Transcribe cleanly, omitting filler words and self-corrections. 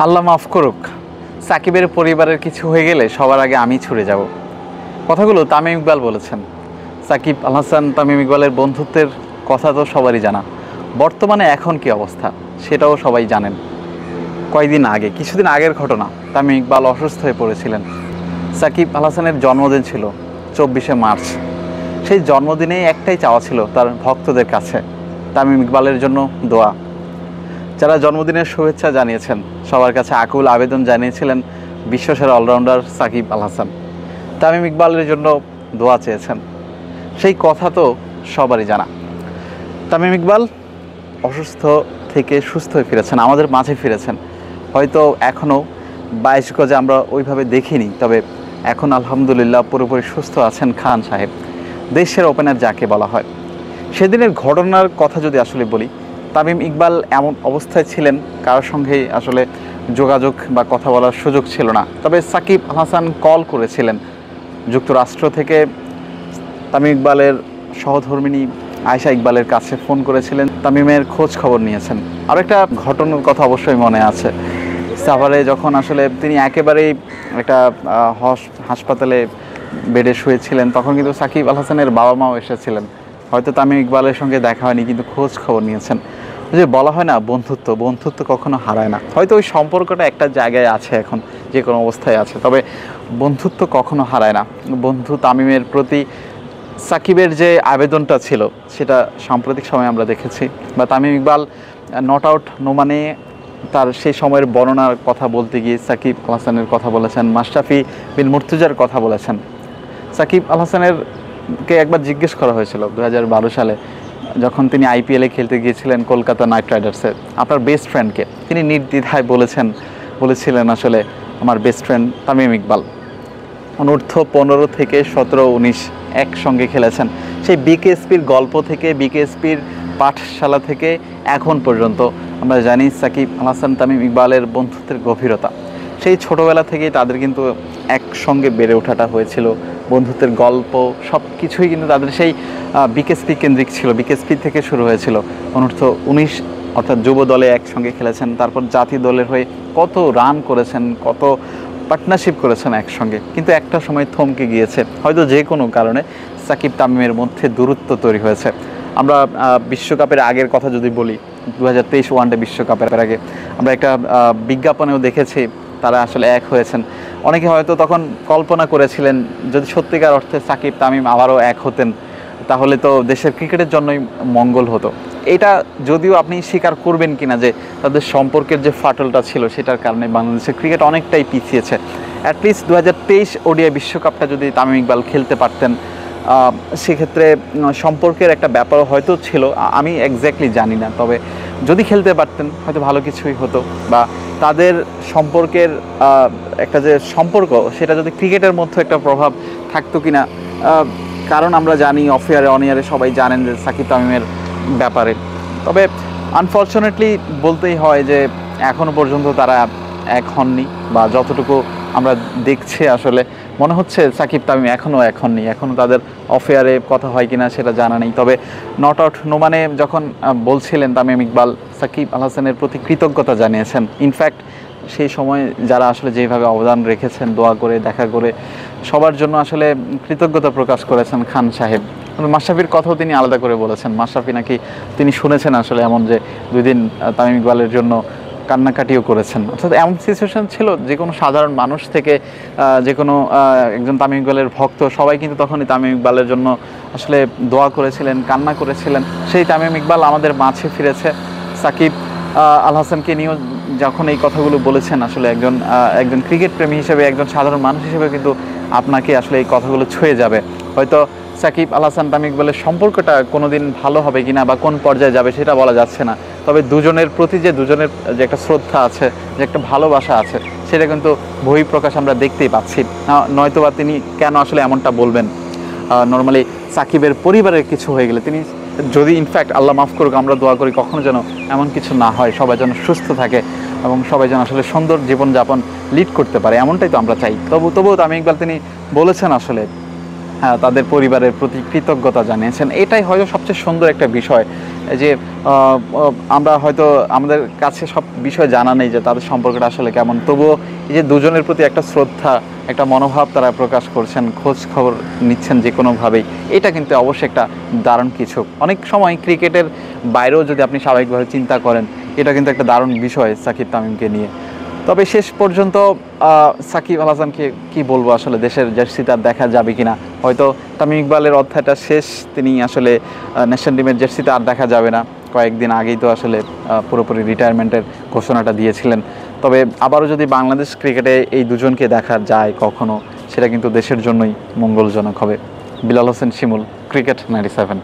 আল্লাহ মাফ করুক, সাকিবের পরিবারের কিছু হয়ে গেলে সবার আগে আমি ছুটে যাব। কথাগুলো তামিম ইকবাল বলেছেন। সাকিব আল হাসান তামিম ইকবালের বন্ধুত্বের কথা তো সবারই জানা। বর্তমানে এখন কি অবস্থা সেটাও সবাই জানেন। কয়েকদিন আগে, কিছুদিন আগের ঘটনা, তামিম ইকবাল অসুস্থ হয়ে পড়েছিলেন। সাকিব আল হাসানের জন্মদিন ছিল 24শে মার্চ। সেই জন্মদিনে একটাই চাওয়া ছিল তার ভক্তদের কাছে, তামিম ইকবালের জন্য দোয়া। যারা জন্মদিনের শুভেচ্ছা জানিয়েছেন সবার কাছে আকুল আবেদন জানিয়েছিলেন বিশ্বসেরা অলরাউন্ডার সাকিব আল হাসান। তামিম ইকবালের জন্য দোয়া চেয়েছেন। সেই কথা তো সবারই জানা। তামিম ইকবাল অসুস্থ থেকে সুস্থ হয়ে ফিরেছেন, আমাদের মাঝে ফিরেছেন। হয়তো এখনও 22 গজে আমরা ওইভাবে দেখিনি, তবে এখন আলহামদুলিল্লাহ পুরোপুরি সুস্থ আছেন খান সাহেব, দেশের ওপেনার যাকে বলা হয়। সেদিনের ঘটনার কথা যদি আসলে বলি, তামিম ইকবাল এমন অবস্থায় ছিলেন কারোর সঙ্গেই আসলে যোগাযোগ বা কথা বলার সুযোগ ছিল না। তবে সাকিব আল হাসান কল করেছিলেন যুক্তরাষ্ট্র থেকে, তামিম ইকবালের সহধর্মিণী আয়েশা ইকবালের কাছে ফোন করেছিলেন, তামিমের খোঁজ খবর নিয়েছেন। আরও একটা ঘটনার কথা অবশ্যই মনে আছে, সাভারে যখন আসলে তিনি একেবারেই একটা হাসপাতালে বেডে শুয়েছিলেন, তখন কিন্তু সাকিব আল হাসানের বাবা মাও এসেছিলেন। হয়তো তামিম ইকবালের সঙ্গে দেখা হয়নি, কিন্তু খোঁজ খবর নিয়েছেন। যে বলা হয় না, বন্ধুত্ব কখনো হারায় না। হয়তো ওই সম্পর্কটা একটা জায়গায় আছে, এখন যে কোনো অবস্থায় আছে, তবে বন্ধুত্ব কখনো হারায় না। বন্ধু তামিমের প্রতি সাকিবের যে আবেদনটা ছিল সেটা সাম্প্রতিক সময়ে আমরা দেখেছি। বা তামিম ইকবাল নট আউট নোমানে তার সেই সময়ের বর্ণনার কথা বলতে গিয়ে সাকিব আল হাসানের কথা বলেছেন, মাশরাফি বিন মুর্তজার কথা বলেছেন। সাকিব আল হাসানেরকে একবার জিজ্ঞেস করা হয়েছিল 2012 সালে, যখন তিনি আইপিএলে খেলতে গিয়েছিলেন কলকাতা নাইট রাইডার্সে, আপনার বেস্ট ফ্রেন্ডকে? তিনি নির্দ্বিধায় বলেছিলেন আসলে আমার বেস্ট ফ্রেন্ড তামিম ইকবাল। অনূর্ধ্ব 15 থেকে 17, 19 একসঙ্গে খেলেছেন। সেই বিকেএসপির গল্প থেকে, বিকেএসপির পাঠশালা থেকে এখন পর্যন্ত আমরা জানি সাকিব আল হাসান তামিম ইকবালের বন্ধুত্বের গভীরতা। সেই ছোটোবেলা থেকেই তাদের কিন্তু একসঙ্গে বেড়ে ওঠাটা হয়েছিল। বন্ধুত্বের গল্প সব কিছুই কিন্তু তাদের সেই বিকেএসপি কেন্দ্রিক ছিল। বিকেএসপি থেকে শুরু হয়েছিল। অনূর্ধ্ব 19 অর্থাৎ যুব দলে একসঙ্গে খেলেছেন, তারপর জাতীয় দলের হয়ে কত রান করেছেন, কত পার্টনারশিপ করেছেন একসঙ্গে। কিন্তু একটা সময় থমকে গিয়েছে, হয়তো যে কোনো কারণে সাকিব তামিমের মধ্যে দূরত্ব তৈরি হয়েছে। আমরা বিশ্বকাপের আগের কথা যদি বলি, 2023 ওয়ানডে বিশ্বকাপের আগে আমরা একটা বিজ্ঞাপনেও দেখেছি তারা আসলে এক হয়েছেন। অনেকে হয়তো তখন কল্পনা করেছিলেন যদি সত্যিকার অর্থে সাকিব তামিম আবারও এক হতেন, তাহলে তো দেশের ক্রিকেটের জন্যই মঙ্গল হতো। এটা যদিও আপনি স্বীকার করবেন কিনা যে তাদের সম্পর্কের যে ফাটলটা ছিল সেটার কারণে বাংলাদেশের ক্রিকেট অনেকটাই পিছিয়েছে। অ্যাটলিস্ট 2023 ওডিআই বিশ্বকাপটা যদি তামিম ইকবাল খেলতে পারতেন, সেক্ষেত্রে সম্পর্কের একটা ব্যাপারও হয়তো ছিল, আমি এক্স্যাক্টলি জানি না। তবে যদি খেলতে পারতেন হয়তো ভালো কিছুই হতো, বা তাদের সম্পর্কের একটা যে সম্পর্ক সেটা যদি ক্রিকেটের মধ্যে একটা প্রভাব থাকতো কিনা। কারণ আমরা জানি অফ ইয়ারে অন ইয়ারে সবাই জানেন যে সাকিব তামিমের ব্যাপারে। তবে আনফর্চুনেটলি বলতেই হয় যে এখনও পর্যন্ত তারা এক হননি, বা যতটুকু আমরা দেখছি আসলে মনে হচ্ছে সাকিব তামিম এখনও এক হননি। এখনও তাদের অফেয়ারে কথা হয় কিনা সেটা জানা নেই। তবে নট আউট নোমানে যখন বলছিলেন তামিম ইকবাল, সাকিব আল হাসানের প্রতি কৃতজ্ঞতা জানিয়েছেন। ইনফ্যাক্ট সেই সময় যারা আসলে যেভাবে অবদান রেখেছেন, দোয়া করে, দেখা করে, সবার জন্য আসলে কৃতজ্ঞতা প্রকাশ করেছেন খান সাহেব। মাশরাফির কথাও তিনি আলাদা করে বলেছেন। মাশরাফি নাকি তিনি শুনেছেন আসলে এমন যে 2 দিন তামিম ইকবালের জন্য কান্নাকাটিও করেছেন। অর্থাৎ এমন সিচুয়েশন ছিল যে কোনো সাধারণ মানুষ থেকে যে কোনো একজন তামিম ইকবালের ভক্ত সবাই কিন্তু তখনই তামিম ইকবালের জন্য আসলে দোয়া করেছিলেন, কান্না করেছিলেন। সেই তামিম ইকবাল আমাদের মাঝে ফিরেছে। সাকিব আল হাসানকে নিয়েও যখন এই কথাগুলো বলেছেন, আসলে একজন ক্রিকেট প্রেমী হিসেবে, একজন সাধারণ মানুষ হিসেবে কিন্তু আপনাকে আসলে এই কথাগুলো ছুঁয়ে যাবে। হয়তো সাকিব আল হাসান তামিম ইকবালের সম্পর্কটা কোনো দিন ভালো হবে কিনা বা কোন পর্যায়ে যাবে সেটা বলা যাচ্ছে না। তবে দুজনের প্রতি দুজনের যে একটা শ্রদ্ধা আছে, যে একটা ভালোবাসা আছে, সেটা কিন্তু বহিঃপ্রকাশ আমরা দেখতেই পাচ্ছি। নয়তোবা তিনি কেন আসলে এমনটা বলবেন? নর্মালি সাকিবের পরিবারের কিছু হয়ে গেলে তিনি যদি, ইনফ্যাক্ট আল্লাহ মাফ করুক, আমরা দোয়া করি কখনো যেন এমন কিছু না হয়, সবাই যেন সুস্থ থাকে এবং সবাই যেন আসলে সুন্দর জীবনযাপন লিড করতে পারে, এমনটাই তো আমরা চাই। তবুও তামিম ইকবাল তিনি বলেছেন আসলে তাদের পরিবারের প্রতি কৃতজ্ঞতা জানিয়েছেন। এটাই হয়তো সবচেয়ে সুন্দর একটা বিষয় এই যে আমরা হয়তো আমাদের কাছে সব বিষয় জানা নেই যে তাদের সম্পর্কটা আসলে কেমন, তবুও এই যে দুজনের প্রতি একটা শ্রদ্ধা, একটা মনোভাব তারা প্রকাশ করছেন, খোঁজ খবর নিচ্ছেন যে কোনোভাবেই, এটা কিন্তু অবশ্যই একটা দারুণ কিছু। অনেক সময় ক্রিকেটের বাইরেও যদি আপনি স্বাভাবিকভাবে চিন্তা করেন, এটা কিন্তু একটা দারুণ বিষয় সাকিব তামিমকে নিয়ে। তবে শেষ পর্যন্ত সাকিব আল হাসানকে কী বলবো, আসলে দেশের জার্সি তার দেখা যাবে কিনা, হয়তো তামিম ইকবালের অধ্যায়টা শেষ, তিনি আসলে ন্যাশনাল টিমের জার্সিতে আর দেখা যাবে না। কয়েকদিন আগেই তো আসলে পুরোপুরি রিটায়ারমেন্টের ঘোষণাটা দিয়েছিলেন। তবে আবারও যদি বাংলাদেশ ক্রিকেটে এই দুজনকে দেখা যায় কখনো, সেটা কিন্তু দেশের জন্যই মঙ্গলজনক হবে। বিলাল হোসেন শিমুল, ক্রিকেট 97।